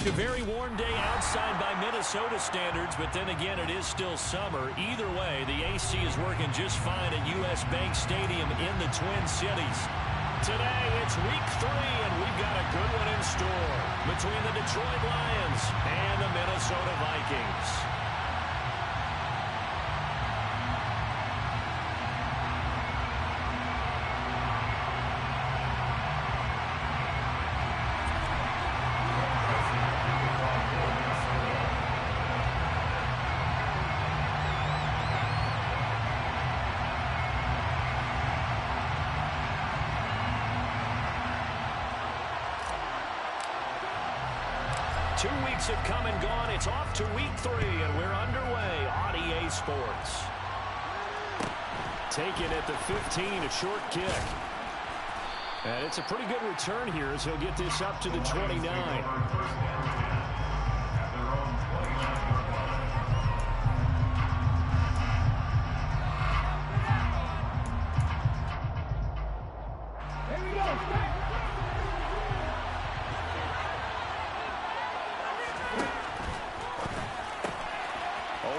A very warm day outside by Minnesota standards, but then again, it is still summer. Either way, the AC is working just fine at U.S. Bank Stadium in the Twin Cities. Today, it's week 3, and we've got a good one in store between the Detroit Lions and the Minnesota Vikings. Have come and gone. It's off to week 3, and we're underway on EA Sports. Taken at the 15, a short kick. And it's a pretty good return here as he'll get this up to the 29.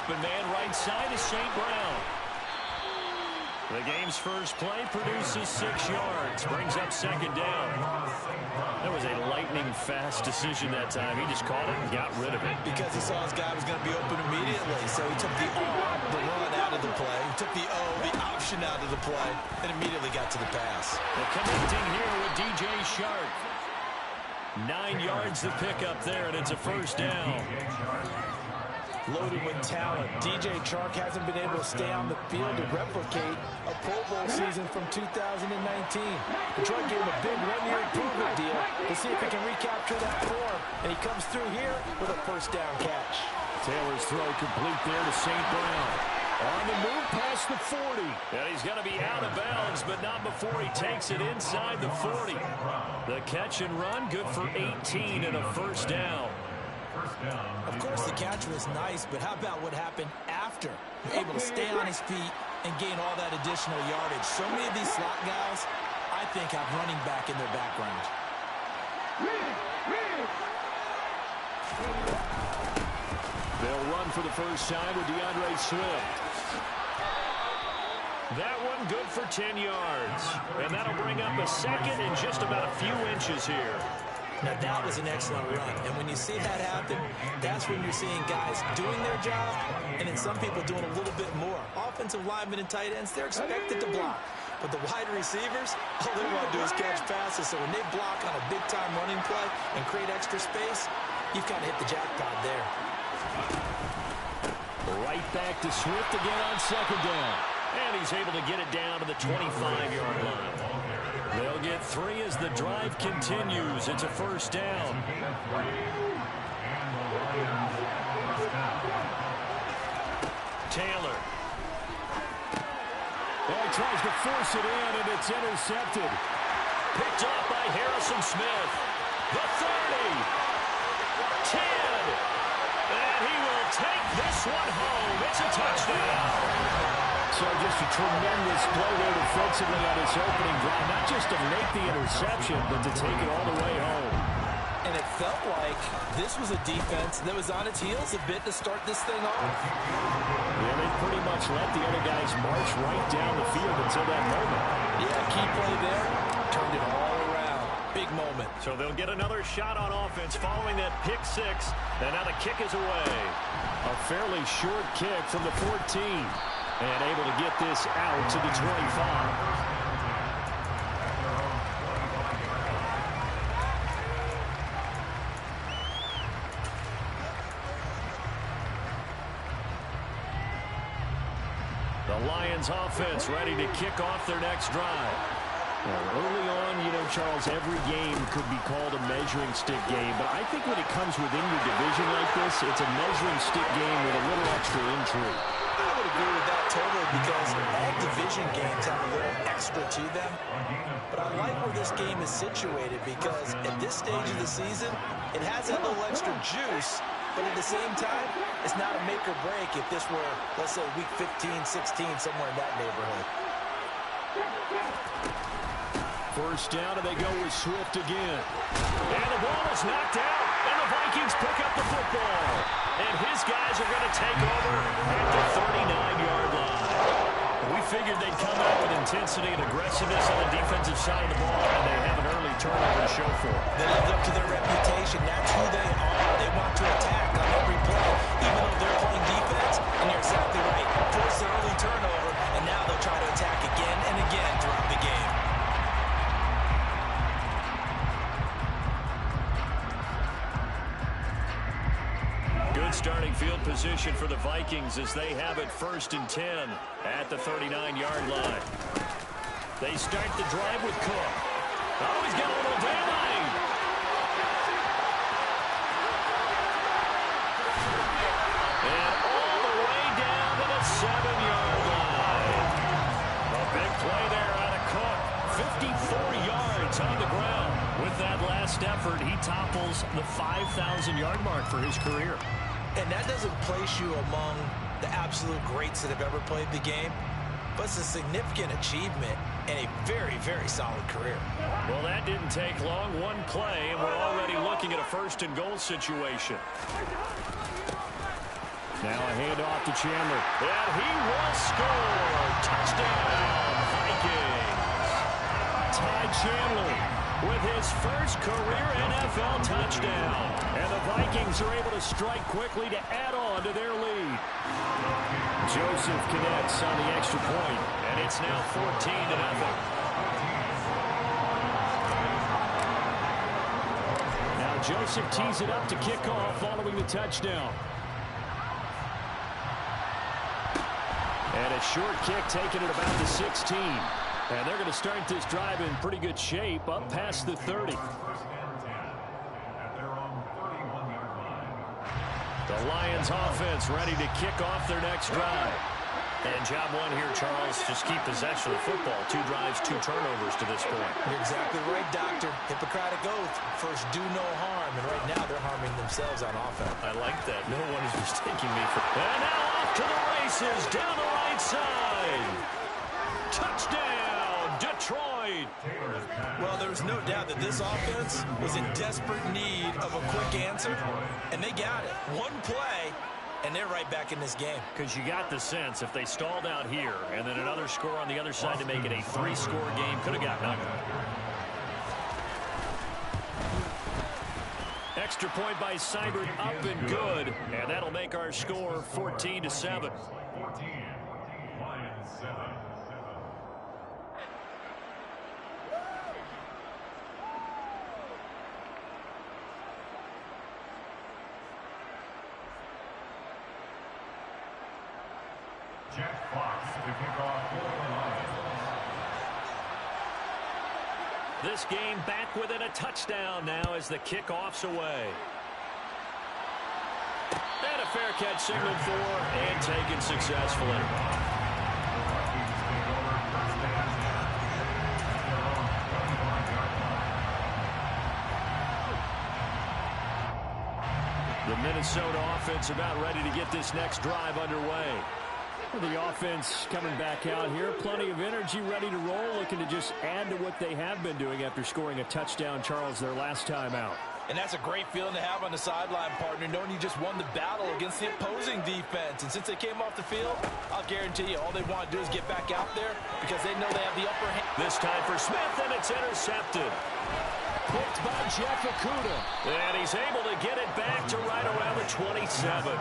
Open man right side is St. Brown. The game's first play produces 6 yards. Brings up second down. That was a lightning-fast decision that time. He just caught it and got rid of it. Because he saw his guy was going to be open immediately. So he took the R, the run out of the play. He took the O, the option out of the play, and immediately got to the pass. They're connecting here with DJ Shark. 9 yards to pick up there, and it's a first down. Loaded with talent. DJ Chark hasn't been able to stay on the field to replicate a Pro Bowl season from 2019. Detroit gave him a big 1-year improvement deal to see if he can recapture that form. And he comes through here with a first down catch. Taylor's throw complete there to St. Brown. On the move past the 40. And he's going to be out of bounds, but not before he takes it inside the 40. The catch and run, good for 18 and a first down. Of course, the catch was nice, but how about what happened after? You're able to stay on his feet and gain all that additional yardage. So many of these slot guys, I think, have running back in their background. They'll run for the first time with DeAndre Swift. That one good for 10 yards. And that'll bring up a second and just about a few inches here. Now, that was an excellent run. And when you see that happen, that's when you're seeing guys doing their job and then some people doing a little bit more. Offensive linemen and tight ends, they're expected to block. But the wide receivers, all they want to do is catch passes. So when they block on a big-time running play and create extra space, you've kind of hit the jackpot there. Right back to Swift again on second down. And he's able to get it down to the 25-yard line. They'll get 3 as the drive continues. It's a first down. Taylor. Oh, he tries to force it in, and it's intercepted. Picked off by Harrison Smith. The 30. 10. And he will take this one home. It's a touchdown. So just a tremendous play there defensively on his opening drive. Not just to make the interception, but to take it all the way home. And it felt like this was a defense that was on its heels a bit to start this thing off. Yeah, they pretty much let the other guys march right down the field until that moment. Yeah, key play there. Turned it all around. Big moment. So they'll get another shot on offense following that pick 6. And now the kick is away. A fairly short kick from the 14. And able to get this out to the 25. The Lions offense ready to kick off their next drive. Well, early on, you know, Charles, every game could be called a measuring stick game. But I think when it comes within your division like this, it's a measuring stick game with a little extra intrigue. I would agree with that totally because all division games have a little extra to them. But I like where this game is situated because at this stage of the season, it has that little extra juice. But at the same time, it's not a make or break if this were, let's say, week 15, 16, somewhere in that neighborhood. First down, and they go with Swift again. And the ball is knocked out, and the Vikings pick up the football. And his guys are going to take over at the 39-yard line. We figured they'd come out with intensity and aggressiveness on the defensive side of the ball, and they have an early turnover to show for it. They lived up to their reputation. That's who they are. They want to attack on every play, even though they're playing defense. And you're exactly right. Force the early turnover, and now they'll try to attack again and again throughout the game. Good starting field position for the Vikings as they have it 1st and 10 at the 39-yard line. They start the drive with Cook. Oh, he's got a little daylight. And all the way down to the 7-yard line. A big play there out of Cook. 54 yards on the ground. With that last effort, he topples the 5,000-yard mark for his career. And that doesn't place you among the absolute greats that have ever played the game, but it's a significant achievement and a very, very solid career. Well, that didn't take long. One play, and we're already looking at a 1st and goal situation. Now a handoff to Chandler. And he will score. Touchdown, Vikings. Ty Chandler with his first career NFL touchdown. And the Vikings are able to strike quickly to add on to their lead. Joseph connects on the extra point, and it's now 14-0. Now Joseph tees it up to kick off following the touchdown. And a short kick taken at about the 16. And they're going to start this drive in pretty good shape up past the 30. The Lions offense ready to kick off their next drive. And job one here, Charles, just keep possession of the football. 2 drives, 2 turnovers to this point. You're exactly right, Doctor. Hippocratic oath. First, do no harm. And right now, they're harming themselves on offense. I like that. No one is mistaking me for... And now off to the races down the right side. Touchdown, Detroit. Well, there's no doubt that this offense was in desperate need of a quick answer, and they got it. One play, and they're right back in this game. Because you got the sense if they stalled out here and then another score on the other side to make it a 3-score game, could have gotten ugly. Extra point by Seibert up and good, and that'll make our score 14-7. Jack Fox to kick off for the Lions. This game back within a touchdown now as the kickoff's away. And a fair catch signaled for and taken successfully. The Minnesota offense about ready to get this next drive underway. The offense coming back out here. Plenty of energy, ready to roll, looking to just add to what they have been doing after scoring a touchdown, Charles, their last time out. And that's a great feeling to have on the sideline, partner, knowing you just won the battle against the opposing defense. And since they came off the field, I'll guarantee you all they want to do is get back out there because they know they have the upper hand. This time for Smith, and it's intercepted. Picked by Jeff Okudah. And he's able to get it back to right around the 27.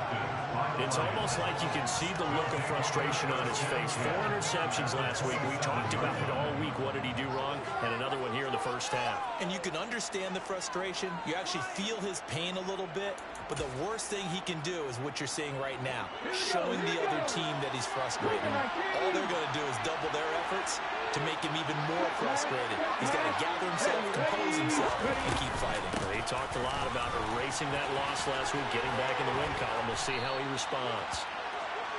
It's almost like you can see the look of frustration on his face. 4 interceptions last week. We talked about it all week. What did he do wrong? And another one here in the first half. And you can understand the frustration. You actually feel his pain a little bit. But the worst thing he can do is what you're seeing right now, showing the other team that he's frustrated. All they're going to do is double their efforts to make him even more frustrated. He's got to gather himself, compose himself, and keep fighting. He talked a lot about erasing that loss last week, getting back in the win column. We'll see how he responds.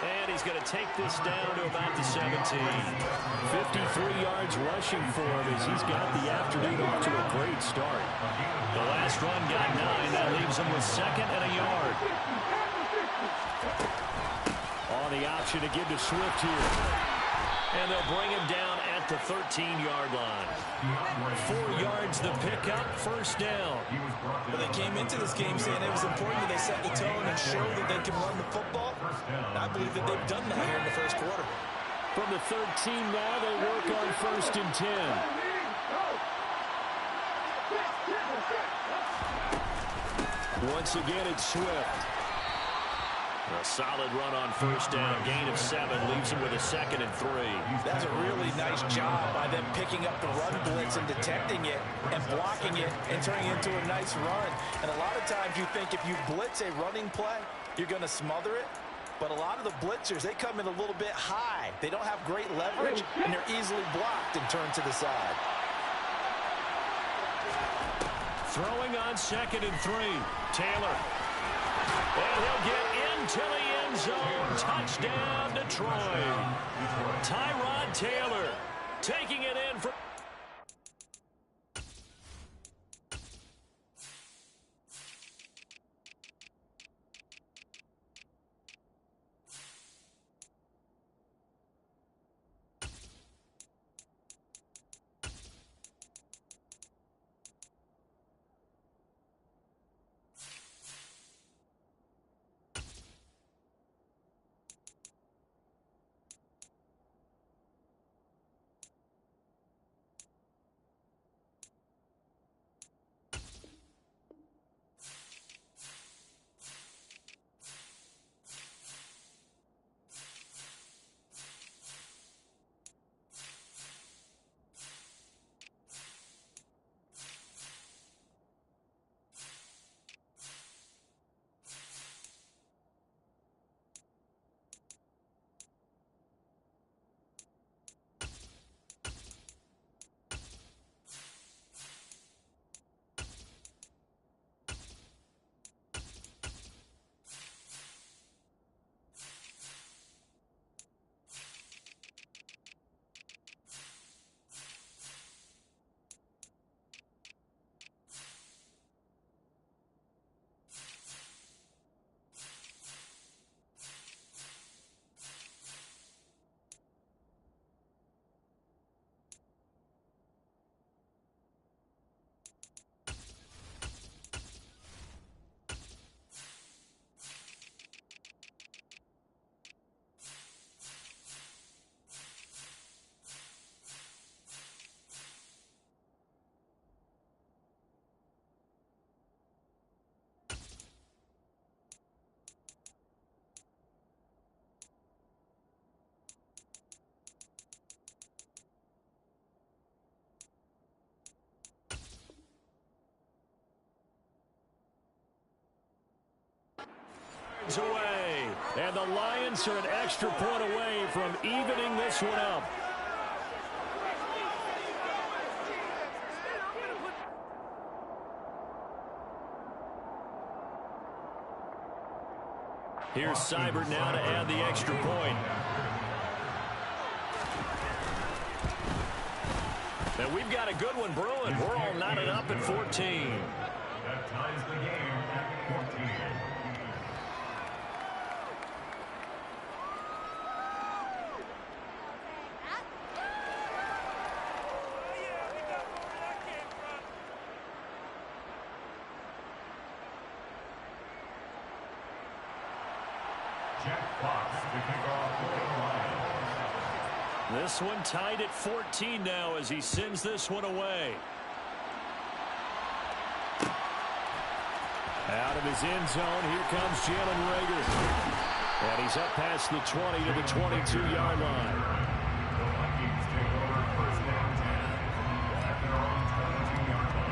And he's going to take this down to about the 17. 53 yards rushing for him as he's got the afternoon off to a great start. The last run got 9. That leaves him with 2nd and a yard. On the option to give to Swift here. And they'll bring him down at the 13-yard line. 4 yards the pickup, first down. Well, they came into this game saying it was important that they set the tone and show that they can run the football. And I believe that they've done that here in the first quarter. From the 13 now, they work on 1st and 10. Once again, it's Swift. A solid run on 1st down. Gain of 7 leaves him with a 2nd and 3. That's a really nice job by them picking up the run blitz and detecting it and blocking it and turning it into a nice run. And a lot of times you think if you blitz a running play, you're going to smother it. But a lot of the blitzers, they come in a little bit high. They don't have great leverage, and they're easily blocked and turned to the side. Throwing on 2nd and 3. Taylor. And he'll get into the end zone. Touchdown, Detroit. Tyrod Taylor taking it in for... away, and the Lions are an extra point away from evening this one up. Here's Seibert now to add the extra point. And we've got a good one brewing. We're all knotted up at 14. That ties the game at 14. This one tied at 14 now as he sends this one away. Out of his end zone, here comes Jalen Reagor. And he's up past the 20 to the 22-yard line. The Vikings take over 1st and 10 at their own 22-yard line.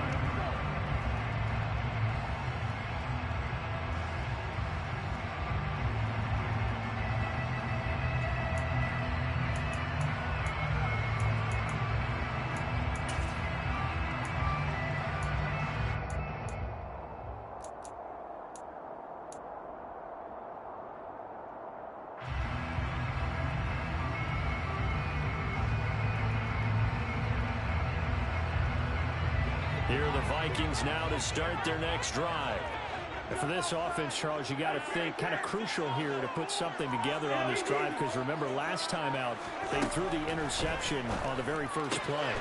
Here are the Vikings now to start their next drive. And for this offense, Charles, you got to think kind of crucial here to put something together on this drive, because remember last time out they threw the interception on the very first play.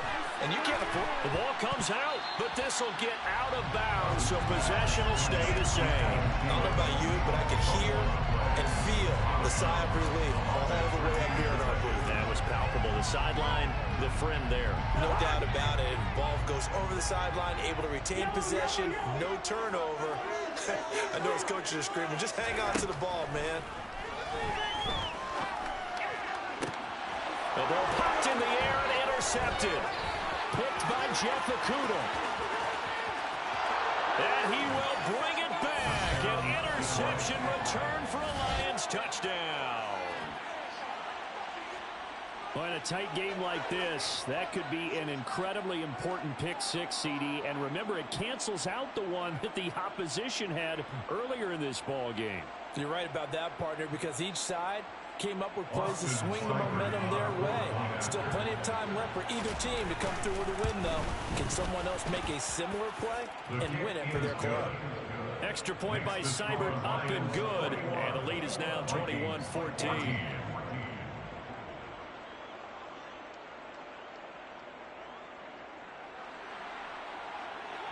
and you can't afford. The ball comes out, but this will get out of bounds, so possession will stay the same. I don't know about you, but I can hear and feel the sigh of relief all the way up here in our booth. That was palpable. The sideline, the friend there. No doubt about it. The ball goes over the sideline, able to retain possession, no turnover. I know his coaches are screaming, just hang on to the ball, man. The ball popped in the air and intercepted. Picked by Jeff Okuda. And he will bring it back. An interception return for a Lions touchdown. Well, in a tight game like this, that could be an incredibly important pick six, CD. And remember, it cancels out the one that the opposition had earlier in this ball game. You're right about that, partner, because each side came up with plays to swing the momentum their way. Still plenty of time left for either team to come through with a win, though. Can someone else make a similar play and win it for their club? Extra point by Seibert, up and good. And the lead is now 21-14.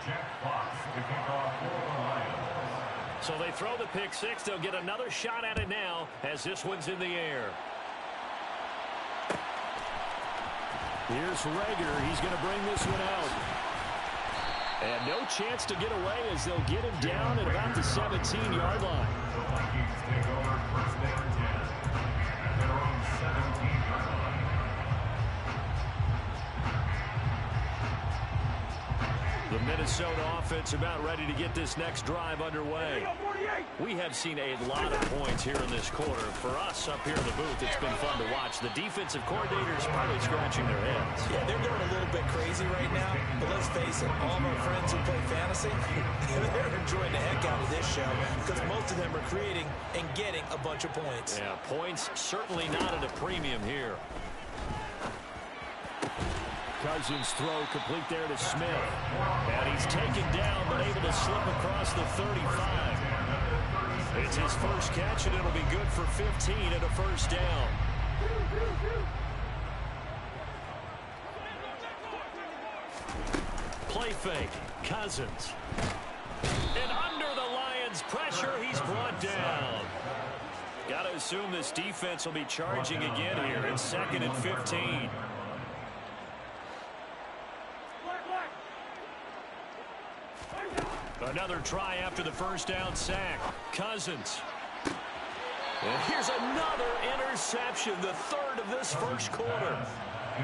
Jack Fox to kick off for the Lions. So they throw the pick six. They'll get another shot at it now as this one's in the air. Here's Rager. He's going to bring this one out. And no chance to get away as they'll get him down at about the 17-yard line. The Vikings take over first down 10 at their own 17-yard line. The Minnesota offense about ready to get this next drive underway. We have seen a lot of points here in this quarter. For us up here in the booth, it's been fun to watch. The defensive coordinators probably scratching their heads. Yeah, they're going a little bit crazy right now, but let's face it, all of our friends who play fantasy, they're enjoying the heck out of this show because most of them are creating and getting a bunch of points. Yeah, points certainly not at a premium here. Cousins throw complete there to Smith. And he's taken down, but able to slip across the 35. It's his first catch, and it'll be good for 15 and a first down. Play fake. Cousins. And under the Lions' pressure, he's brought down. Got to assume this defense will be charging again here. It's 2nd and 15. Another try after the first down sack. Cousins. And here's another interception, the third of this first quarter.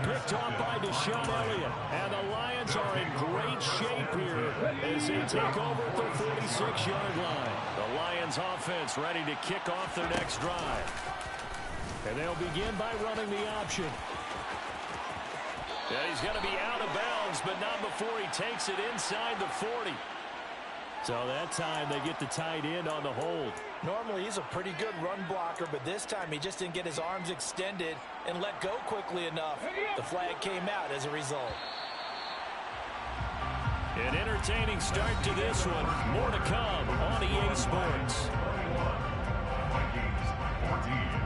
Picked off by Deshaun Elliott. And the Lions are in great shape here as they take over at the 46-yard line. The Lions offense ready to kick off their next drive. And they'll begin by running the option. Yeah, he's going to be out of bounds, but not before he takes it inside the 40. So that time they get the tight end on the hold. Normally he's a pretty good run blocker, but this time he just didn't get his arms extended and let go quickly enough. The flag came out as a result. An entertaining start to this one. More to come on EA Sports. Vikings 14.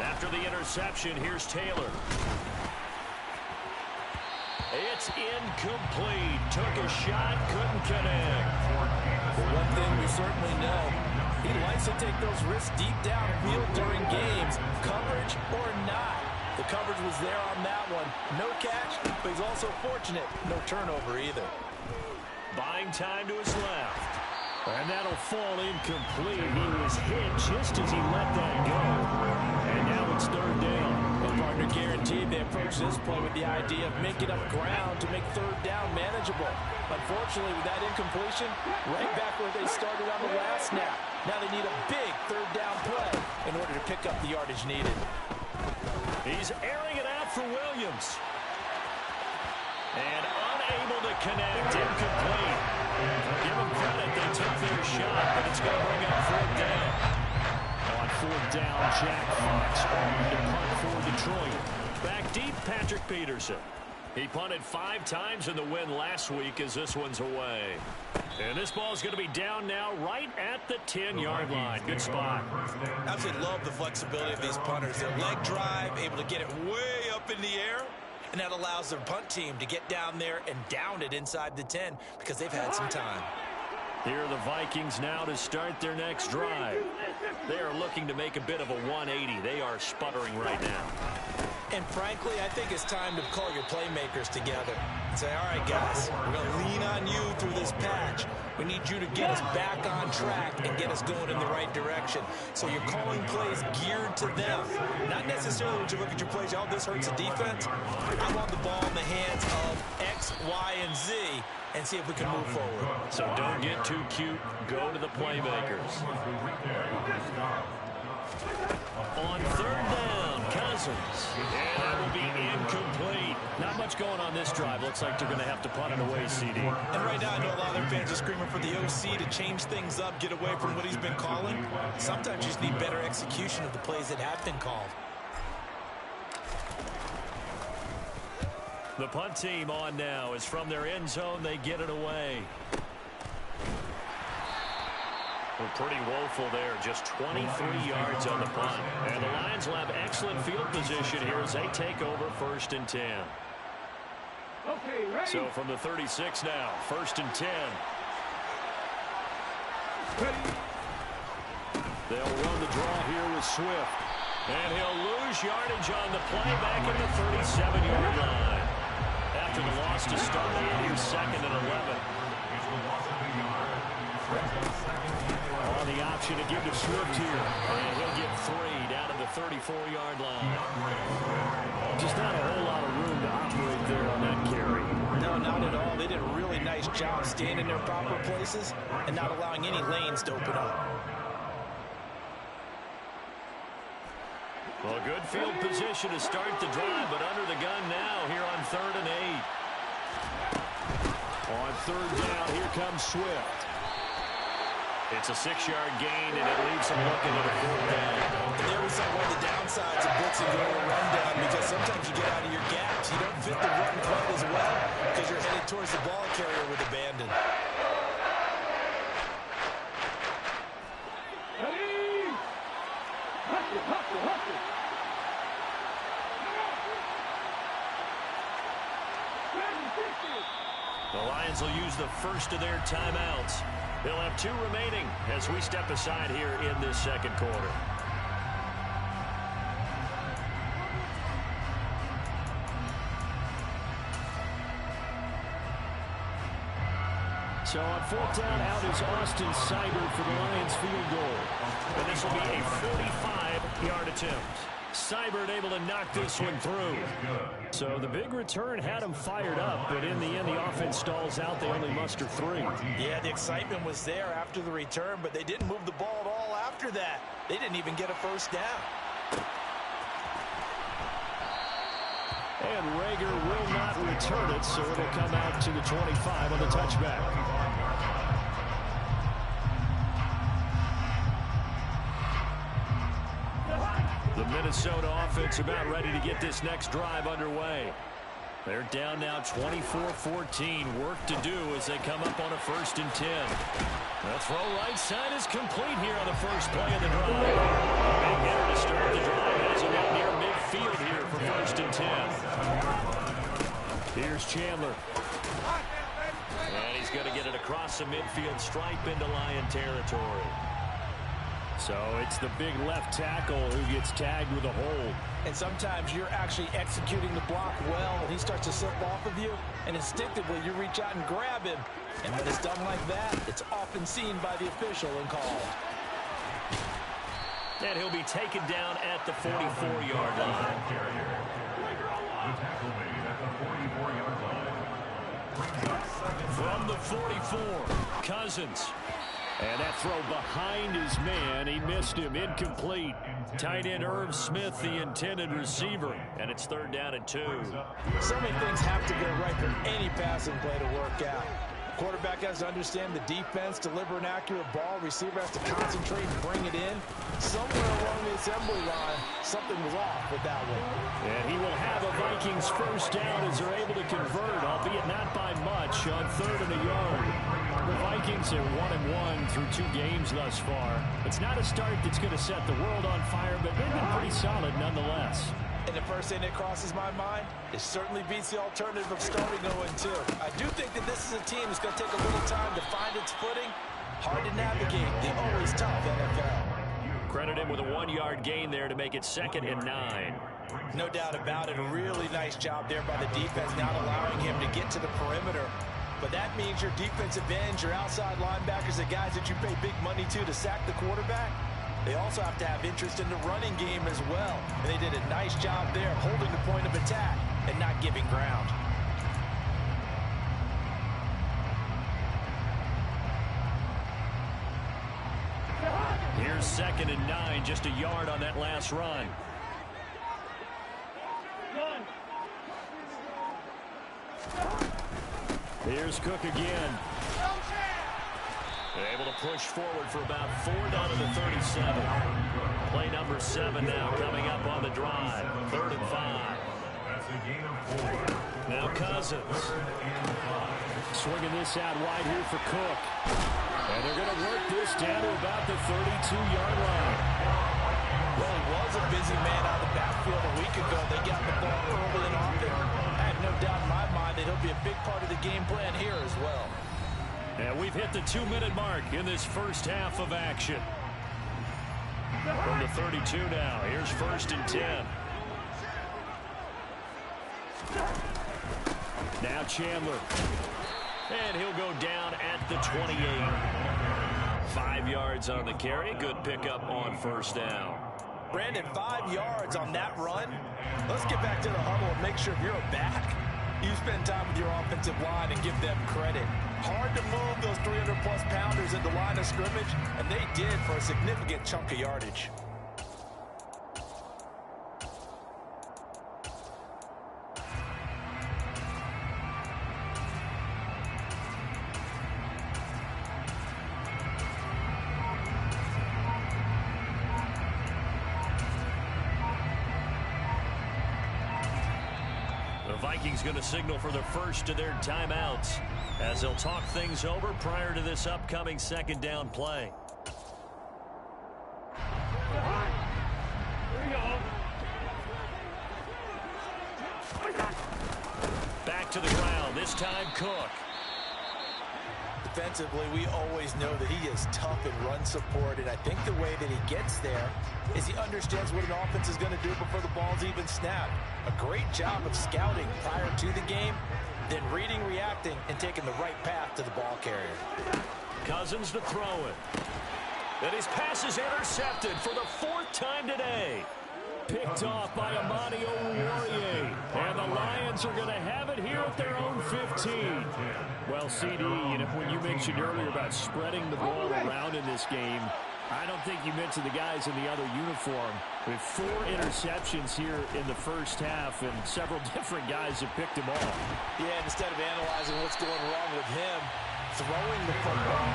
After the interception, here's Taylor. It's incomplete. Took a shot, couldn't connect. Well, one thing we certainly know, he likes to take those risks deep downfield during games, coverage or not. The coverage was there on that one. No catch, but he's also fortunate. No turnover either. Buying time to his left. And that'll fall incomplete. He was hit just as he let that go. And now it's third down. The partner guaranteed they approach this play with the idea of making up ground to make third down manageable. Unfortunately, with that incompletion, right back where they started on the last snap. Now they need a big third down play in order to pick up the yardage needed. He's airing it out for Williams. And unable to connect, incomplete. Give them credit, they took their shot, but it's going to bring up fourth down. On fourth down, Jack Fox on the punt for Detroit. Back deep, Patrick Peterson. He punted 5 times in the win last week as this one's away. And this ball's going to be down now right at the 10-yard line. Good spot. Absolutely love the flexibility of these punters. Their leg drive, able to get it way up in the air, and that allows their punt team to get down there and down it inside the 10 because they've had some time. Here are the Vikings now to start their next drive. They are looking to make a bit of a 180. They are sputtering right now. And frankly, I think it's time to call your playmakers together and say, all right, guys, we're going to lean on you through this patch. We need you to get us back on track and get us going in the right direction. So you're calling plays geared to them. Not necessarily when you look at your plays, oh, this hurts the defense. I want the ball in the hands of X, Y, and Z and see if we can move forward. So don't get too cute. Go to the playmakers. On third down, Cousins. And that will be incomplete. Not much going on this drive. Looks like they're going to have to punt it away, CD. And right now, I know a lot of their fans are screaming for the OC to change things up, get away from what he's been calling. Sometimes you just need better execution of the plays that have been called. The punt team on now is from their end zone. They get it away. Well, pretty woeful there. Just 23 yards on the punt. And the Lions will have excellent field position here as they take over 1st and 10. Okay, So from the 36 now, 1st and 10. They'll run the draw here with Swift. And he'll lose yardage on the play back at the 37-yard line. After the loss to start out here, 2nd and 11. On the option to give to Swift here. And he'll get 3 down to the 34-yard line. Just not a whole lot of room to operate there on that carry. No, not at all. They did a really nice job staying in their proper places and not allowing any lanes to open up. Well, good field position to start the drive, but under the gun now here on 3rd and 8. On 3rd down, here comes Swift. It's a 6-yard gain, and it leaves him looking at a 4th down. And there we saw one of the downsides of blitzing going to run down because sometimes you get out of your gaps. You don't fit the run quite as well because you're headed towards the ball carrier with abandon. The Lions will use the first of their timeouts. They'll have 2 remaining as we step aside here in this 2nd quarter. So on 4th down, out is Austin Seibert for the Lions field goal. And this will be a 45-yard attempt. Seibert able to knock this one through. So the big return had him fired up, but in the end, the offense stalls out. They only muster 3. Yeah, the excitement was there after the return, but they didn't move the ball at all after that. They didn't even get a 1st down. And Rager will not return it, so it'll come out to the 25 on the touchback. The Minnesota offense about ready to get this next drive underway. They're down now 24-14. Work to do as they come up on a 1st and 10. The throw right side is complete here on the first play of the drive. Big hitter to start the drive as he got near midfield here for 1st and 10. Here's Chandler. And he's going to get it across the midfield stripe into Lion territory. So it's the big left tackle who gets tagged with a hold. And sometimes you're actually executing the block well, and he starts to slip off of you, and instinctively you reach out and grab him. And when it's done like that, it's often seen by the official and called. And he'll be taken down at the 44-yard line. From the 44, Cousins. And that throw behind his man. He missed him. Incomplete. Tight end Irv Smith, the intended receiver. And it's 3rd down and 2. So many things have to go right for any passing play to work out. Quarterback has to understand the defense, deliver an accurate ball. Receiver has to concentrate and bring it in. Somewhere along the assembly line, something was off with that one. And he will have a Vikings first down as they're able to convert, albeit not by much, on 3rd and a yard. The Vikings are 1-1 through 2 games thus far. It's not a start that's going to set the world on fire, but they've been pretty solid nonetheless. And the first thing that crosses my mind, it certainly beats the alternative of starting 0-2. I do think that this is a team that's going to take a little time to find its footing. Hard to navigate the always tough NFL. Credit him with a 1-yard gain there to make it 2nd and 9. No doubt about it. A really nice job there by the defense, not allowing him to get to the perimeter. But that means your defensive ends, your outside linebackers, the guys that you pay big money to sack the quarterback, they also have to have interest in the running game as well. And they did a nice job there holding the point of attack and not giving ground. Here's 2nd and 9, just a yard on that last run. Here's Cook again. Able to push forward for about 4 down to the 37. Play number 7 now coming up on the drive. 3rd and 5. Now Cousins. Swinging this out wide here for Cook. And they're going to work this down to about the 32-yard line. Well, he was a busy man out of the backfield a week ago. They got the ball early and often. I have no doubt in my mind that he'll be a big part of the game plan here as well. And we've hit the 2-minute mark in this first half of action. From the 32 now, here's 1st and 10. Now Chandler. And he'll go down at the 28. 5 yards on the carry. Good pickup on 1st down. Brandon, 5 yards on that run. Let's get back to the huddle and make sure if you're a back, you spend time with your offensive line and give them credit. Hard to move those 300-plus pounders at the line of scrimmage, and they did for a significant chunk of yardage. Vikings going to signal for the first of their timeouts as they'll talk things over prior to this upcoming 2nd down play. Back to the ground, this time Cook. Defensively, we always know that he is tough in run support, and I think the way that he gets there is he understands what an offense is going to do before the ball's even snapped. A great job of scouting prior to the game, then reading, reacting, and taking the right path to the ball carrier. Cousins to throw it. And his pass is intercepted for the 4th time today. Picked off by Amani Oruwariye. And the Lions are going to have it here at their own 15. Well, CD, when you mentioned earlier about spreading the ball around in this game, I don't think you mentioned the guys in the other uniform. With 4 interceptions here in the first half, and several different guys have picked him off. Yeah, instead of analyzing what's going wrong with him, throwing the football.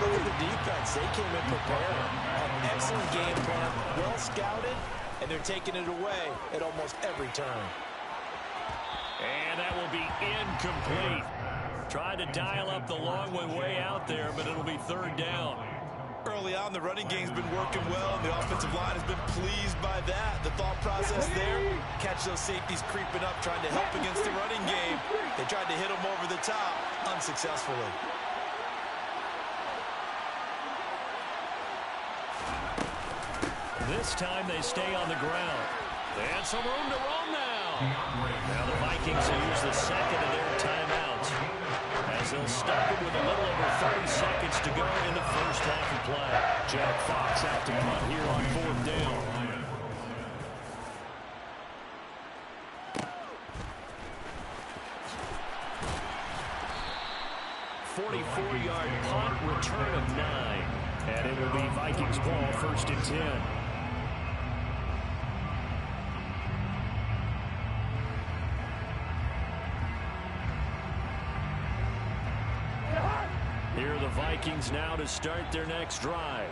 Look at the defense. They came in prepared. An excellent game plan, well scouted, and they're taking it away at almost every turn. And that will be incomplete. Tried to dial up the long way out there, but it'll be 3rd down. Early on, the running game's been working well, and the offensive line has been pleased by that. The thought process there, catch those safeties creeping up, trying to help against the running game. They tried to hit them over the top, unsuccessfully. This time they stay on the ground. And some room to roam now. Now the Vikings will use the 2nd of their timeouts as they'll stop it with a little over 30 seconds to go in the first half of play. Jack Fox out to punt here on 4th down. .44-yard punt, return of 9. And it will be Vikings ball, 1st and 10. Vikings now to start their next drive.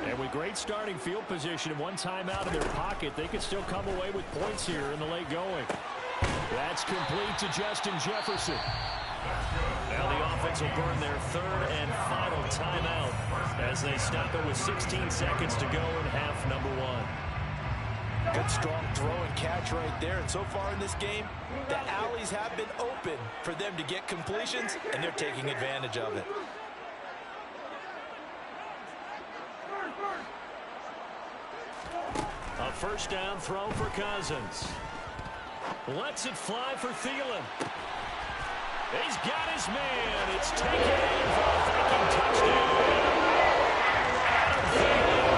And with great starting field position and one timeout in their pocket, they could still come away with points here in the late going. That's complete to Justin Jefferson. Now the offense will burn their third and final timeout as they stop it with 16 seconds to go in half number one. Good strong throw and catch right there. And so far in this game, the alleys have been open for them to get completions, and they're taking advantage of it. A first down throw for Cousins. Lets it fly for Thielen. He's got his man. It's taken in for a Viking touchdown. Adam Thielen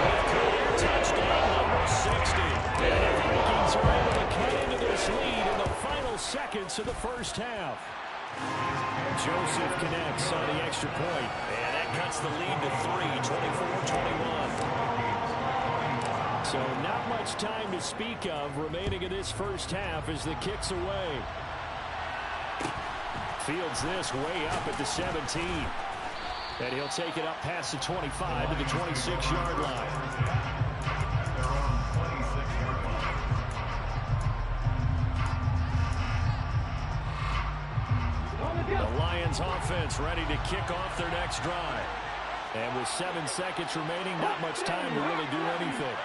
with career touchdown number 60. And the Vikings are able to cut into this lead in the final seconds of the first half. Joseph connects on the extra point. And that cuts the lead to 3, 24-21. So not much time to speak of remaining in this first half as the kick's away. Fields this way up at the 17. And he'll take it up past the 25 to the 26-yard line. The Lions offense ready to kick off their next drive. And with 7 seconds remaining, not much time to really do anything.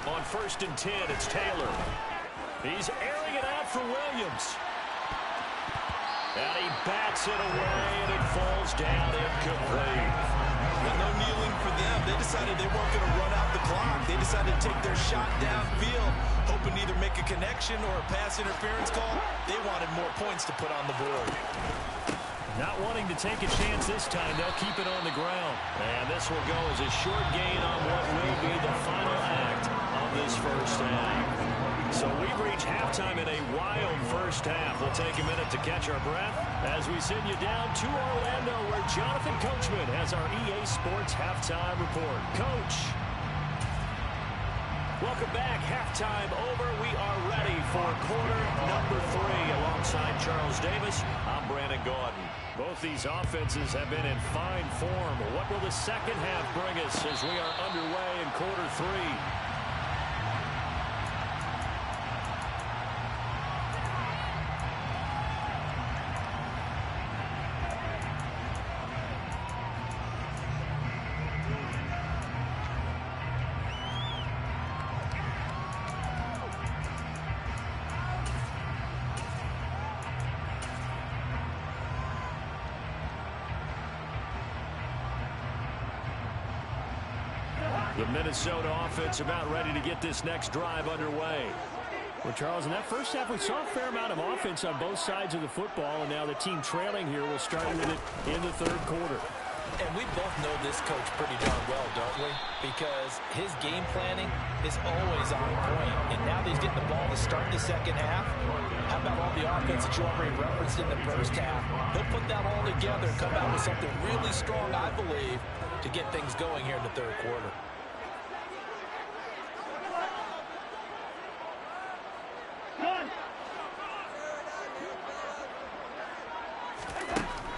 On 1st and 10, it's Taylor. He's airing it out for Williams. And he bats it away, and it falls down incomplete. Well, no kneeling for them. They decided they weren't going to run out the clock. They decided to take their shot downfield, hoping to either make a connection or a pass interference call. They wanted more points to put on the board. Not wanting to take a chance this time, they'll keep it on the ground. And this will go as a short gain on what will be the final act of this first half. So we've reached halftime in a wild first half. We'll take a minute to catch our breath as we send you down to Orlando, where Jonathan Coachman has our EA Sports Halftime Report. Coach. Welcome back. Halftime over. We are ready for quarter number 3. Alongside Charles Davis, I'm Brandon Gaudin. Both these offenses have been in fine form. What will the second half bring us as we are underway in quarter 3? The Minnesota offense about ready to get this next drive underway. Well, Charles, in that first half, we saw a fair amount of offense on both sides of the football, and now the team trailing here will start with it in the third quarter. And we both know this coach pretty darn well, don't we? Because his game planning is always on point. And now that he's getting the ball to start the second half, how about all the offense that you already referenced in the first half? He'll put that all together and come out with something really strong, I believe, to get things going here in the third quarter.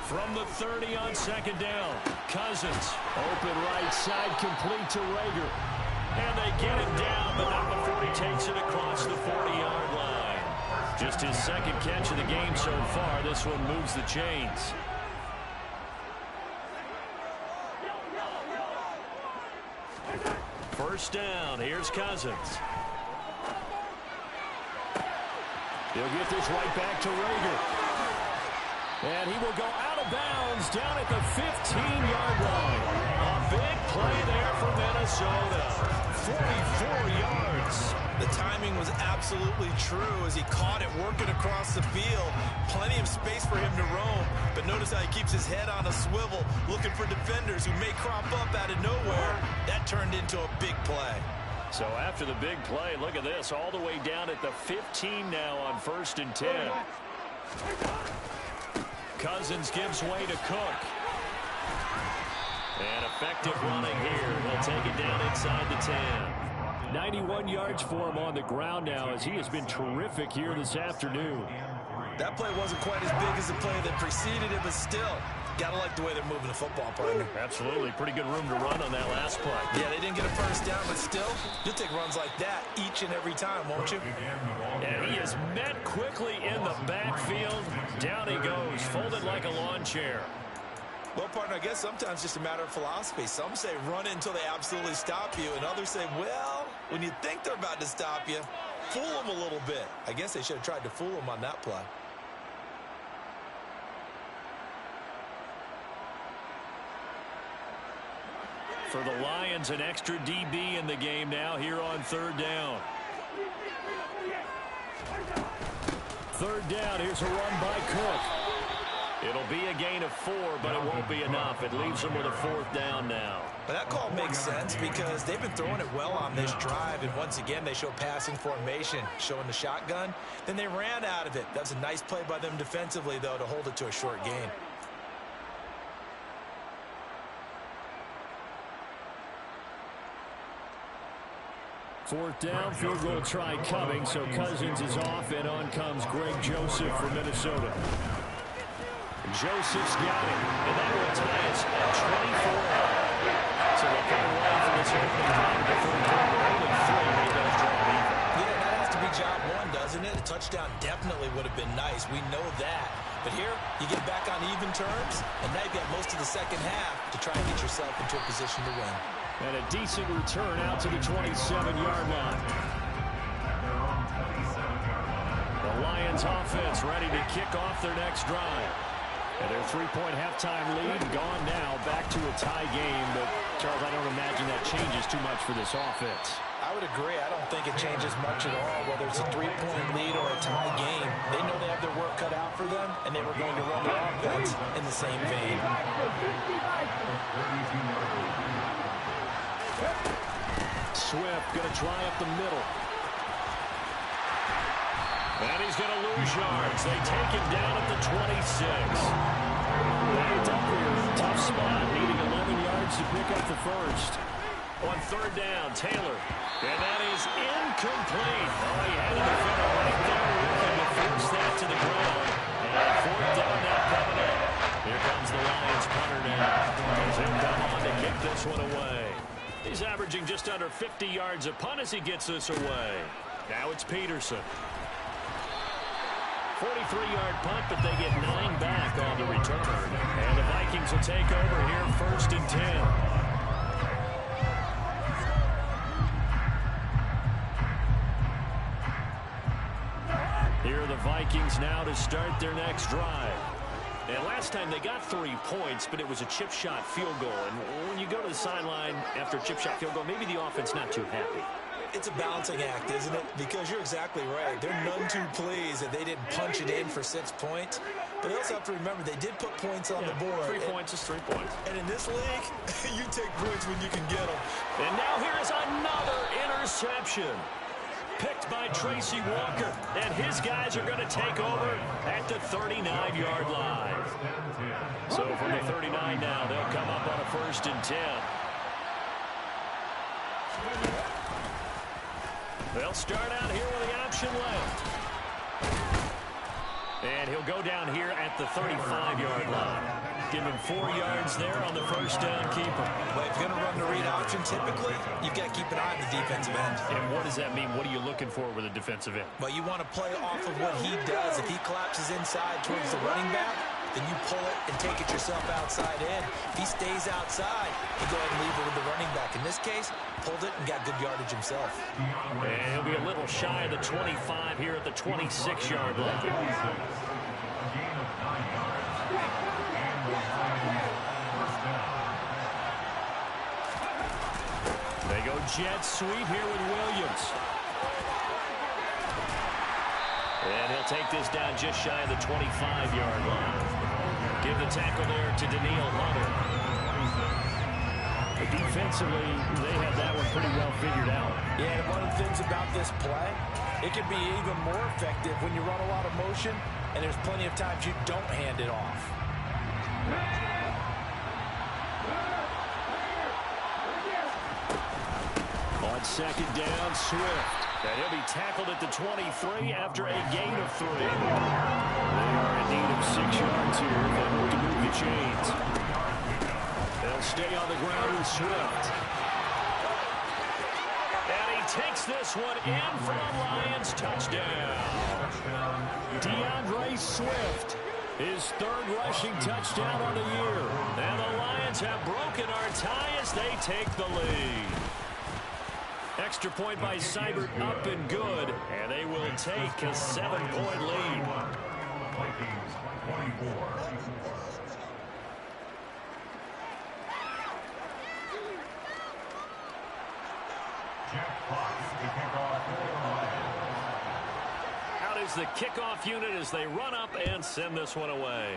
From the 30 on second down, Cousins, open right side, complete to Rager. And they get him down, but not before he takes it across the 40-yard line. Just his second catch of the game so far. This one moves the chains. First down, here's Cousins. He'll get this right back to Rager. And he will go out of bounds down at the 15-yard line. A big play there for Minnesota. 44 yards. The timing was absolutely true as he caught it working across the field. Plenty of space for him to roam. But notice how he keeps his head on a swivel, looking for defenders who may crop up out of nowhere. That turned into a big play. So after the big play, look at this, all the way down at the 15 now on 1st and 10. Cousins gives way to Cook. And effective running here. They'll take it down inside the 10. 91 yards for him on the ground now, as he has been terrific here this afternoon. That play wasn't quite as big as the play that preceded it, but still, gotta like the way they're moving the football, partner. Absolutely. Pretty good room to run on that last play. Yeah, they didn't get a first down, but still, you'll take runs like that each and every time, won't you? And he is met quickly in the backfield. Down he goes, folded like a lawn chair. Well, partner, I guess sometimes it's just a matter of philosophy. Some say run until they absolutely stop you, and others say, well, when you think they're about to stop you, fool them a little bit. I guess they should have tried to fool them on that play. For the Lions, an extra DB in the game now here on third down. Third down, here's a run by Cook. It'll be a gain of 4, but it won't be enough. It leaves them with a fourth down now. But that call makes sense because they've been throwing it well on this drive, and once again, they show passing formation, showing the shotgun. Then they ran out of it. That was a nice play by them defensively, though, to hold it to a short gain. Fourth down, field goal try coming, so Cousins is off, and on comes Greg Joseph for Minnesota. Joseph's got it, and that will tie us at 24. So they'll come away from this opening time of the third quarter. Only 3 made those drive even. Yeah, that has to be job one, doesn't it? A touchdown definitely would have been nice. We know that. But here, you get back on even terms, and now you've got most of the second half to try and get yourself into a position to win. And a decent return out to the 27-yard line. The Lions offense ready to kick off their next drive. And their 3-point halftime lead gone now, back to a tie game. But, Charles, I don't imagine that changes too much for this offense. I would agree. I don't think it changes much at all, whether it's a 3-point lead or a tie game. They know they have their work cut out for them, and they were going to run their offense in the same vein. Swift going to try up the middle. And he's going to lose yards. They take him down at the 26. Backed up here. Tough spot. Needing 11 yards to pick up the first. On third down, Taylor. And that is incomplete. Oh, he had a defender right there with him to force that to the ground. And fourth down now coming up. Here comes the Lions punter now. As he'll come on to kick this one away. He's averaging just under 50 yards a punt as he gets this away. Now it's Peterson. 43-yard punt, but they get 9 back on the return. And the Vikings will take over here first and 10. Here are the Vikings now to start their next drive. And last time they got 3 points, but it was a chip shot field goal. And when you go to the sideline after a chip shot field goal, maybe the offense not too happy. It's a balancing act, isn't it? Because you're exactly right. They're none too pleased that they didn't punch it in for 6 points. But they also have to remember they did put points on the board. 3 points is 3 points. And in this league, you take points when you can get them. And now here is another interception. Picked by Tracy Walker. And his guys are going to take over at the 39-yard line. So from the 39 now, they'll come up on a first and 10. They'll start out here with the option left. And he'll go down here at the 35-yard line. Give him 4 yards there on the first down keeper. Well, if you're going to run the read option, typically, you've got to keep an eye on the defensive end. And what does that mean? What are you looking for with a defensive end? Well, you want to play off of what he does. If he collapses inside towards the running back, then you pull it and take it yourself outside in. If he stays outside, you go ahead and leave it with the running back. In this case, pulled it and got good yardage himself. And he'll be a little shy of the 25 here at the 26-yard line. They go jet sweep here with Williams. And he'll take this down just shy of the 25-yard line. Give the tackle there to Daniil Hunter. But defensively, they have that one pretty well figured out. Yeah, and one of the things about this play, it can be even more effective when you run a lot of motion, and there's plenty of times you don't hand it off. On On second down, Swift. And he'll be tackled at the 23 after a gain of 3. They are in need of 6 yards here. They look to move the chains. They'll stay on the ground with Swift. And he takes this one in for a Lions touchdown. DeAndre Swift, his 3rd rushing touchdown on the year. And the Lions have broken our tie as they take the lead. Extra point by Seibert, up and good, and they will take a 7-point lead. Vikings 24. Jack Fox to kick off for the Lions. Out is the kickoff unit as they run up and send this one away.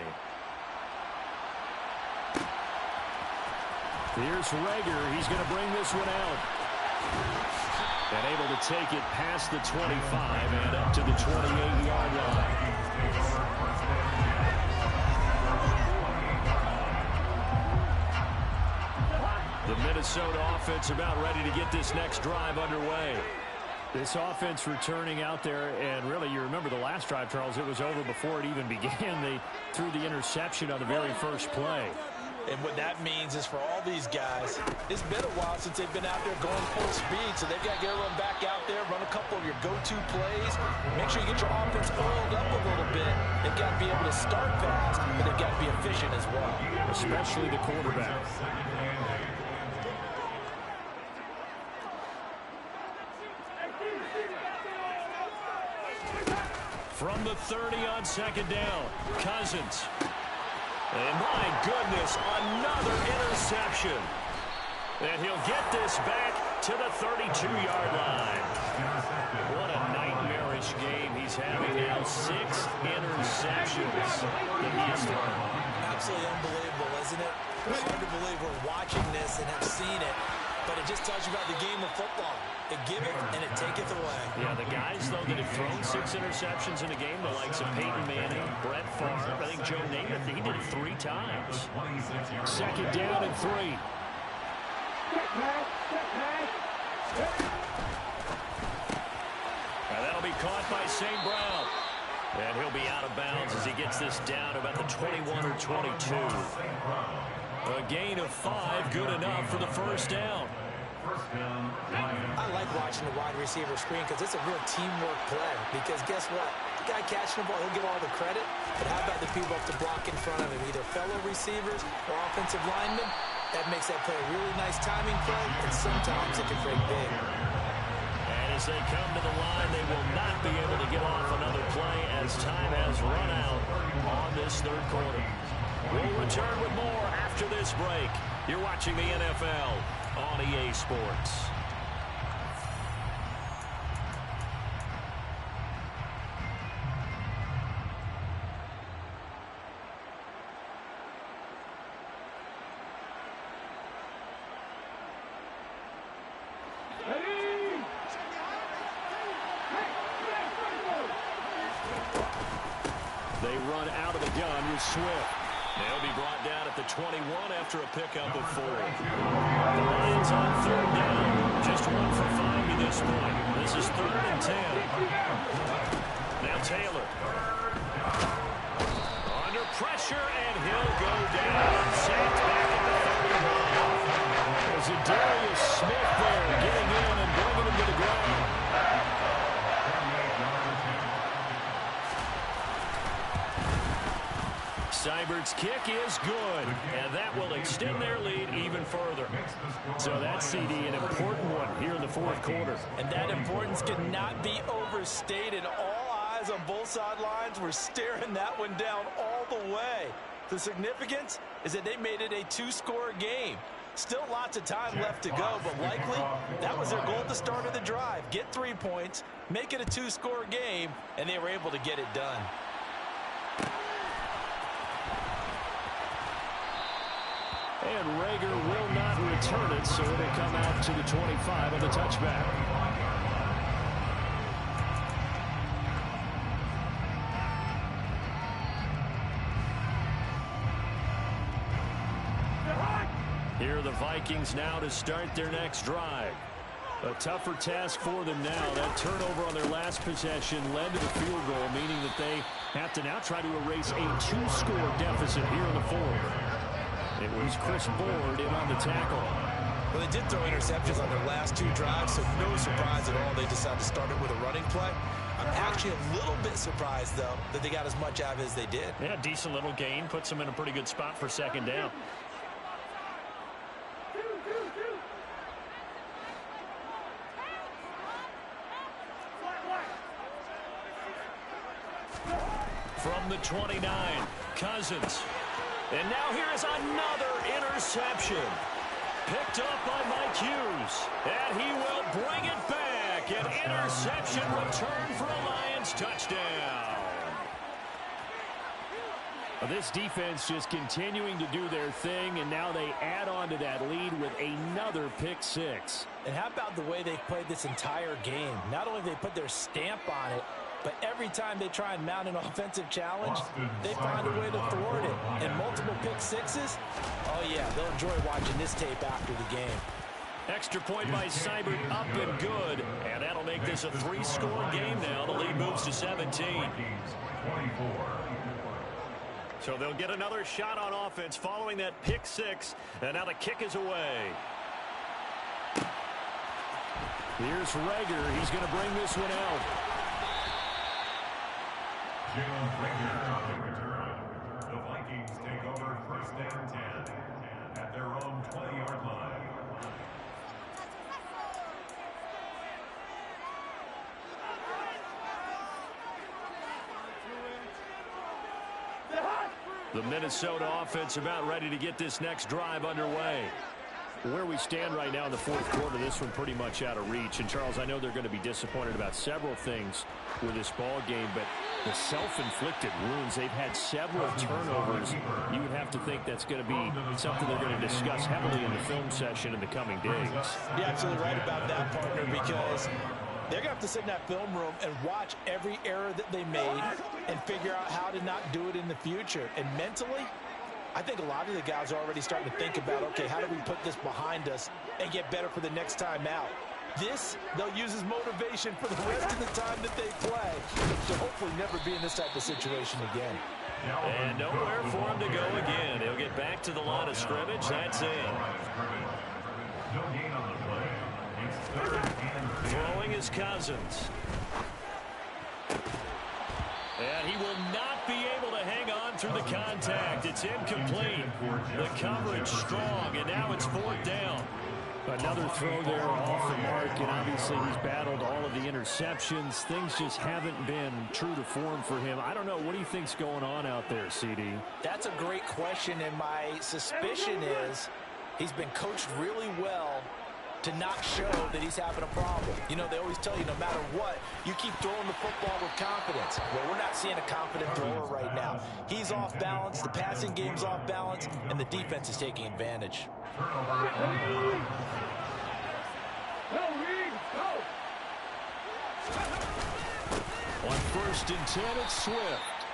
Here's Rager. He's going to bring this one out. And able to take it past the 25 and up to the 28-yard line. The Minnesota offense about ready to get this next drive underway. This offense returning out there, and really, you remember the last drive, Charles, it was over before it even began. They threw the interception on the very first play. And what that means is for all these guys, it's been a while since they've been out there going full speed, so they've got to get everyone back out there, run a couple of your go-to plays, make sure you get your offense oiled up a little bit. They've got to be able to start fast, but they've got to be efficient as well. Especially the quarterback. From the 30 on second down, Cousins. And my goodness, another interception. And he'll get this back to the 32-yard line. What a nightmarish game he's having now. 6 interceptions that he has thrown. Absolutely unbelievable, isn't it? It's hard to believe we're watching this and have seen it, but it just tells you about the game of football. It giveth and it taketh away. Yeah, the guys, though, that have thrown 6 interceptions in a game, the likes of Peyton Manning, Brett Favre, I think Joe Namath, he did it 3 times. Second down and 3. Now that'll be caught by St. Brown. And he'll be out of bounds as he gets this down about the 21 or 22. A gain of 5, good enough for the first down. I like watching the wide receiver screen because it's a real teamwork play. Because guess what? The guy catching the ball, he'll get all the credit. But how about the people up to block in front of him, either fellow receivers or offensive linemen? That makes that play a really nice timing play, and sometimes it can break big. And as they come to the line, they will not be able to get off another play as time has run out on this 3rd quarter. We'll return with more after this break. You're watching the NFL on EA Sports. They run out of the gun with Swift. They'll be brought down at the 21 after a pickup of 4. The Lions on 3rd down. Just 1 for 5 to this point. This is 3rd and 10. Now Taylor. Under pressure, and he'll go down. Sacked back at the 31. There's a Darius Smith there getting in and bringing him to the ground. Seibert's kick is good, and that will extend their lead even further. So that's, CD, an important one here in the 4th quarter. And that importance cannot be overstated. All eyes on both sidelines were staring that one down all the way. The significance is that they made it a 2-score game. Still lots of time left to go, but likely that was their goal at the start of the drive. Get 3 points, make it a 2-score game, and they were able to get it done. And Rager will not return it, so it'll come out to the 25 on the touchback. Here are the Vikings now to start their next drive. A tougher task for them now. That turnover on their last possession led to the field goal, meaning that they have to now try to erase a 2-score deficit here in the fourth. It was Chris Board in on the tackle. Well, they did throw interceptions on their last 2 drives, so no surprise at all they decided to start it with a running play. I'm actually a little bit surprised, though, that they got as much out of it as they did. Yeah, decent little gain. Puts them in a pretty good spot for second down. From the 29, Cousins. And now here is another interception. Picked up by Mike Hughes. And he will bring it back. An interception return for a Lions touchdown. Well, this defense just continuing to do their thing, and now they add on to that lead with another pick six. And how about the way they've played this entire game? Not only have they put their stamp on it, but every time they try and mount an offensive challenge, they find a way to thwart it. And multiple pick sixes, oh yeah, they'll enjoy watching this tape after the game. Extra point by Seibert, up and good. And that'll make this a 3-score game now. The lead moves to 17. So they'll get another shot on offense following that pick six. And now the kick is away. Here's Rager. He's going to bring this one out. Jalen Rager on the return. The Vikings take over first down 10 at their own 20-yard line. The Minnesota offense about ready to get this next drive underway. Where we stand right now in the fourth quarter, this one pretty much out of reach. And, Charles, I know they're going to be disappointed about several things with this ball game, but the self-inflicted wounds, they've had several turnovers. You would have to think that's going to be something they're going to discuss heavily in the film session in the coming days. You're absolutely right about that, partner, because they're going to have to sit in that film room and watch every error that they made and figure out how to not do it in the future. And mentally, I think a lot of the guys are already starting to think about, okay, how do we put this behind us and get better for the next time out? This, they'll use as motivation for the rest of the time that they play to hopefully never be in this type of situation again. And nowhere for him to go again. He'll get back to the line of scrimmage. That's it. No gain on the play. It's third and 10. Throwing is Cousins. And he will not be able to hang on through the contact. It's incomplete. The coverage strong, and now it's fourth down. Another throw there off the mark, and obviously he's battled all of the interceptions. Things just haven't been true to form for him. I don't know. What do you think's going on out there, CD? That's a great question, and my suspicion is he's been coached really well to not show that he's having a problem. You know, they always tell you no matter what, you keep throwing the football with confidence. Well, we're not seeing a confident thrower right now. He's off balance, the passing game's off balance, and the defense is taking advantage. On first and 10, it's Swift.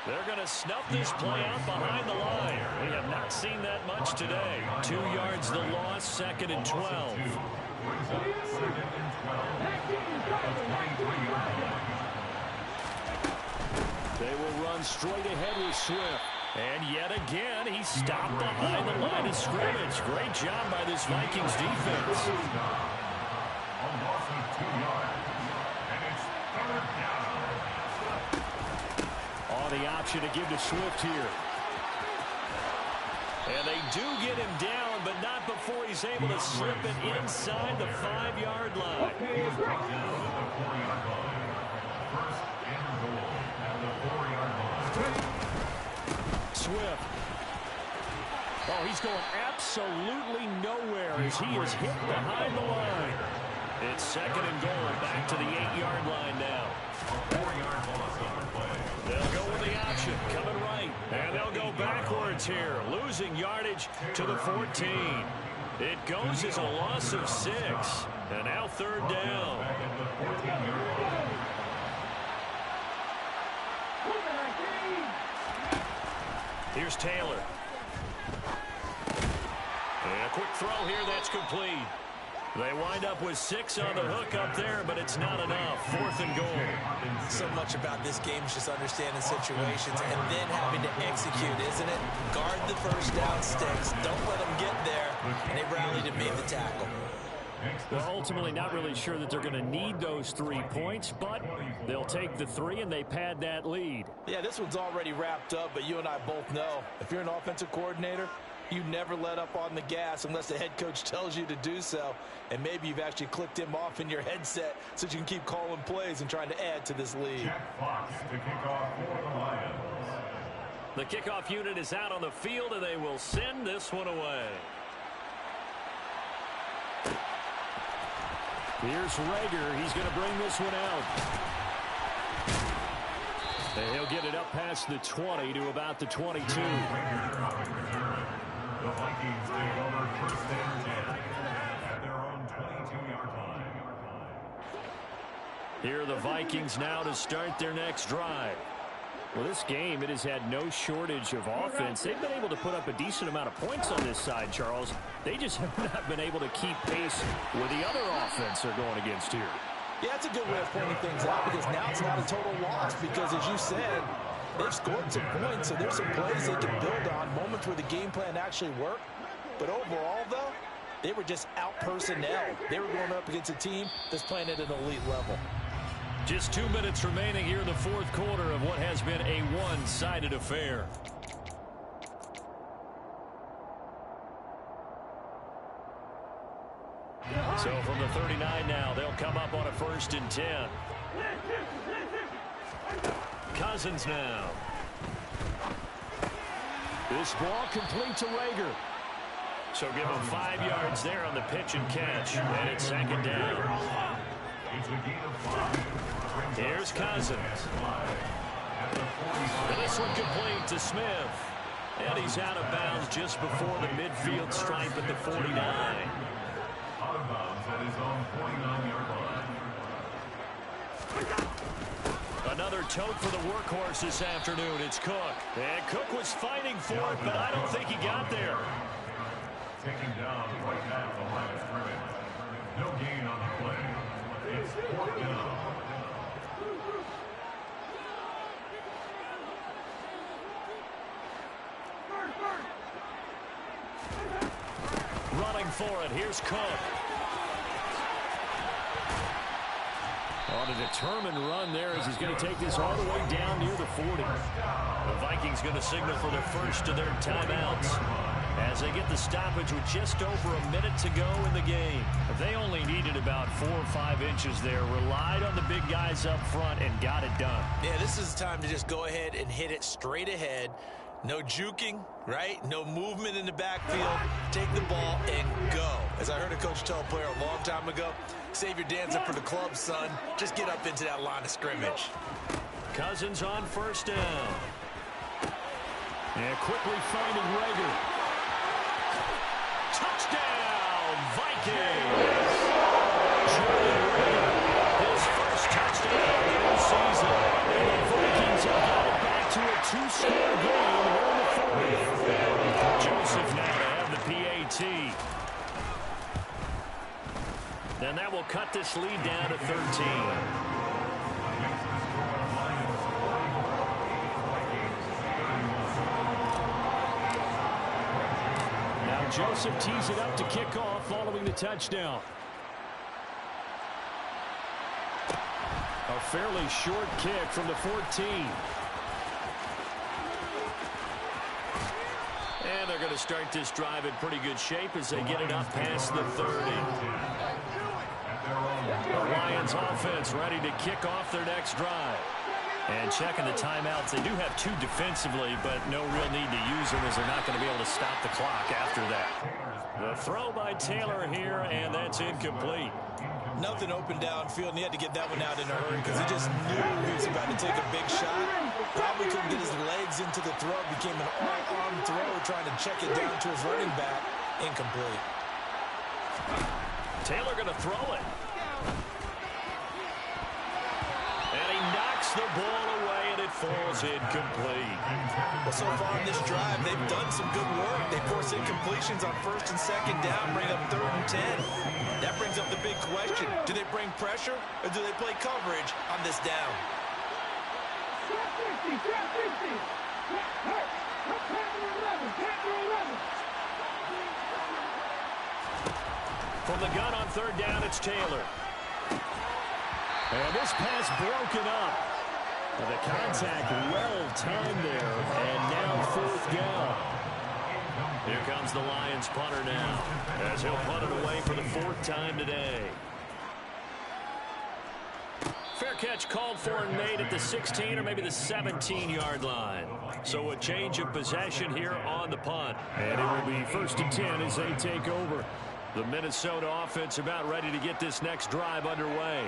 They're going to snuff this play out behind the line. We have not seen that much today. 2 yards the loss, second and 12. They will run straight ahead with Swift. And yet again, he's stopped behind the line of scrimmage. Great job by this Vikings defense. A loss of 2 yards. And it's third down. Oh, the option to give to Swift here. And they do get him down, but not before he's able to slip it inside the 5-yard line. He's brought down at the 4-yard line. First and goal at the 4-yard line. Swift. Oh, he's going absolutely nowhere as he is hit behind the line. It's second and goal, back to the 8-yard line now. A 4-yard loss on the play. They'll go with the option, coming right. And they'll go backwards here, losing yardage to the 14. It goes as a loss of 6. And now third down. Back at the 14-yard line. Here's Taylor. And a quick throw here, that's complete. They wind up with 6 on the hook up there, but it's not enough. 4th and goal. So much about this game is just understanding situations and then having to execute, isn't it? Guard the first down sticks. Don't let them get there. And they rallied and made the tackle. Well, ultimately not really sure that they're going to need those 3 points, but they'll take the 3 and they pad that lead. Yeah, this one's already wrapped up, but you and I both know if you're an offensive coordinator, you never let up on the gas unless the head coach tells you to do so. And maybe you've actually clicked him off in your headset so you can keep calling plays and trying to add to this lead. Jack Fox to kick off for the Lions. The kickoff unit is out on the field, and they will send this one away. Here's Rager. He's going to bring this one out. And he'll get it up past the 20 to about the 22. The Vikings take over 1st and 10 at their own 22-yard line. Here are the Vikings now to start their next drive. Well, this game, it has had no shortage of offense. They've been able to put up a decent amount of points on this side, Charles. They just have not been able to keep pace with the other offense they're going against here. Yeah, that's a good way of pointing things out because now it's not a total loss because, as you said, they've scored some points, so there's some plays they can build on, moments where the game plan actually worked. But overall, though, they were just out-personnel. They were going up against a team that's playing at an elite level. Just 2 minutes remaining here in the 4th quarter of what has been a one-sided affair. So from the 39 now, they'll come up on a 1st and 10. Cousins now. This ball complete to Rager. So give him 5 yards there on the pitch and catch. And it's 2nd down. Here's Cousins. And this one complete to Smith. And he's out of bounds just before the midfield stripe at the 49. Out of bounds at his own 49-yard line. Another tote for the workhorse this afternoon. It's Cook. And Cook was fighting for it, but I don't think he got there. Taken down right at the line of scrimmage. No gain on the play. It's 4th down. Running for it. Here's Cook. On a determined run there as he's going to take this all the way down near the 40. The Vikings going to signal for the first of their timeouts as they get the stoppage with just over a minute to go in the game. They only needed about 4 or 5 inches there, relied on the big guys up front, and got it done. Yeah, this is time to just go ahead and hit it straight ahead. No juking, right? No movement in the backfield. Take the ball and go. As I heard a coach tell a player a long time ago, save your dancing for the club, son. Just get up into that line of scrimmage. Cousins on 1st down. And quickly finding Rager. Touchdown, Vikings! Jordan Rager, his first touchdown of the season. And the Vikings have got it back to a 2-score game here in the 4th. Joseph now to have the PAT. And that will cut this lead down to 13. Joseph tees it up to kick off following the touchdown. A fairly short kick from the 14. And they're going to start this drive in pretty good shape as they get it up past the 30. The Lions offense ready to kick off their next drive. And checking the timeouts, they do have 2 defensively, but no real need to use them as they're not going to be able to stop the clock after that. The throw by Taylor here, and that's incomplete. Nothing open downfield, and he had to get that one out in a hurry because he just knew he was about to take a big shot. Probably couldn't get his legs into the throw. Became an all-arm throw, trying to check it down to his running back. Incomplete. Taylor going to throw it. And he knocks the ball away, and it falls falls incomplete. Well, so far in this drive, they've done some good work. They force incompletions on 1st and 2nd down, bring up 3rd and 10. That brings up the big question. Do they bring pressure or do they play coverage on this down? From the gun on 3rd down, it's Taylor. And this pass broken up. And the contact well timed there. And now 4th down. Here comes the Lions punter now, as he'll punt it away for the 4th time today. Fair catch called for and made at the 16 or maybe the 17-yard line. So a change of possession here on the punt. And it will be 1st and 10 as they take over. The Minnesota offense about ready to get this next drive underway.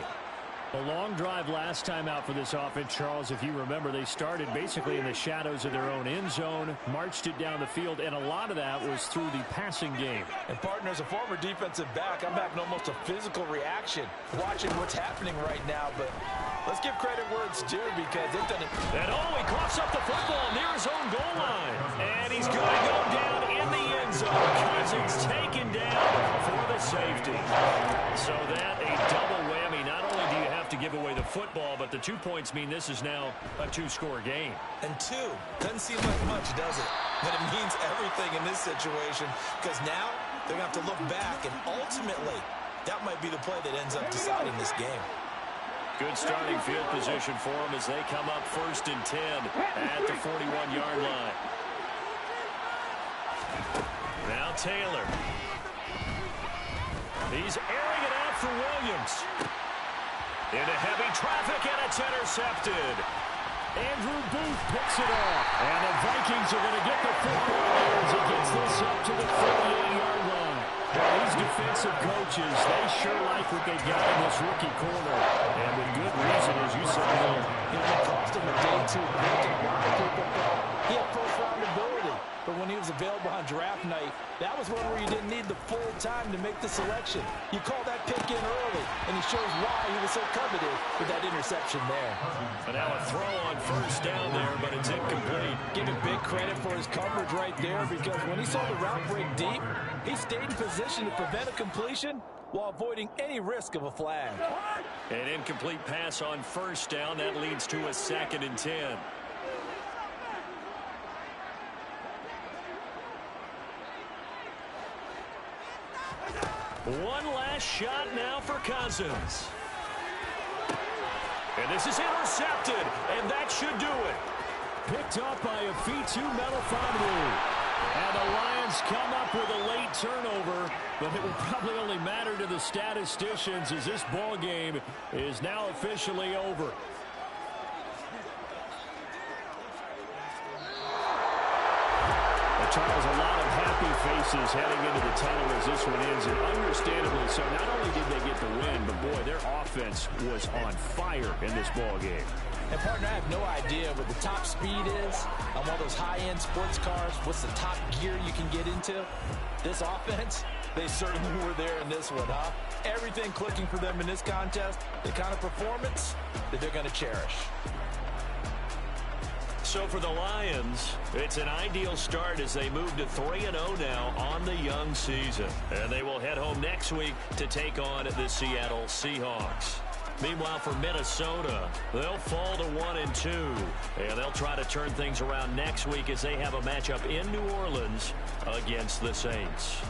A long drive last time out for this offense, Charles. If you remember, they started basically in the shadows of their own end zone, marched it down the field, and a lot of that was through the passing game. And, partner, as a former defensive back, I'm having almost a physical reaction watching what's happening right now. But let's give credit where it's due because they've done it. And, he coughs up the football near his own goal line. And he's going to go down in the end zone. Cousins taken down for the safety. So that a double whammy. Not only do you have to give away the football, but the 2 points mean this is now a 2-score game. And 2 doesn't seem like much, does it? But it means everything in this situation because now they're going to have to look back, and ultimately that might be the play that ends up deciding this game. Good starting field position for them as they come up 1st and 10 at the 41-yard line. Now Taylor. He's airing it out for Williams. Into heavy traffic, and it's intercepted. Andrew Booth picks it off. And the Vikings are going to get the football as he gets this up to the 38-yard line. Well, these defensive coaches, they sure like what they got in this rookie corner. And with good reason, as you said earlier. It cost him a day 2 pick, and a lot of people thought he had first-round ability. But when he was available on draft night, that was one where you didn't need the full time to make the selection. You call that pick in early, and he shows why he was so coveted with that interception there. And now a throw on 1st down there, but it's incomplete. Give him big credit for his coverage right there because when he saw the route break deep, he stayed in position to prevent a completion while avoiding any risk of a flag. An incomplete pass on 1st down. That leads to a 2nd and 10. One last shot now for Cousins. And this is intercepted, and that should do it. Picked up by a Fitu Melifonwu. And the Lions come up with a late turnover, but it will probably only matter to the statisticians as this ball game is now officially over. Charles, a lot of happy faces heading into the tunnel as this one ends, and understandably so. Not only did they get the win, but boy, their offense was on fire in this ball game. And, partner, I have no idea what the top speed is on one of those high-end sports cars. What's the top gear you can get into? This offense, they certainly were there in this one, huh? Everything clicking for them in this contest, the kind of performance that they're going to cherish. So for the Lions, it's an ideal start as they move to 3-0 now on the young season. And they will head home next week to take on the Seattle Seahawks. Meanwhile, for Minnesota, they'll fall to 1-2. And they'll try to turn things around next week as they have a matchup in New Orleans against the Saints.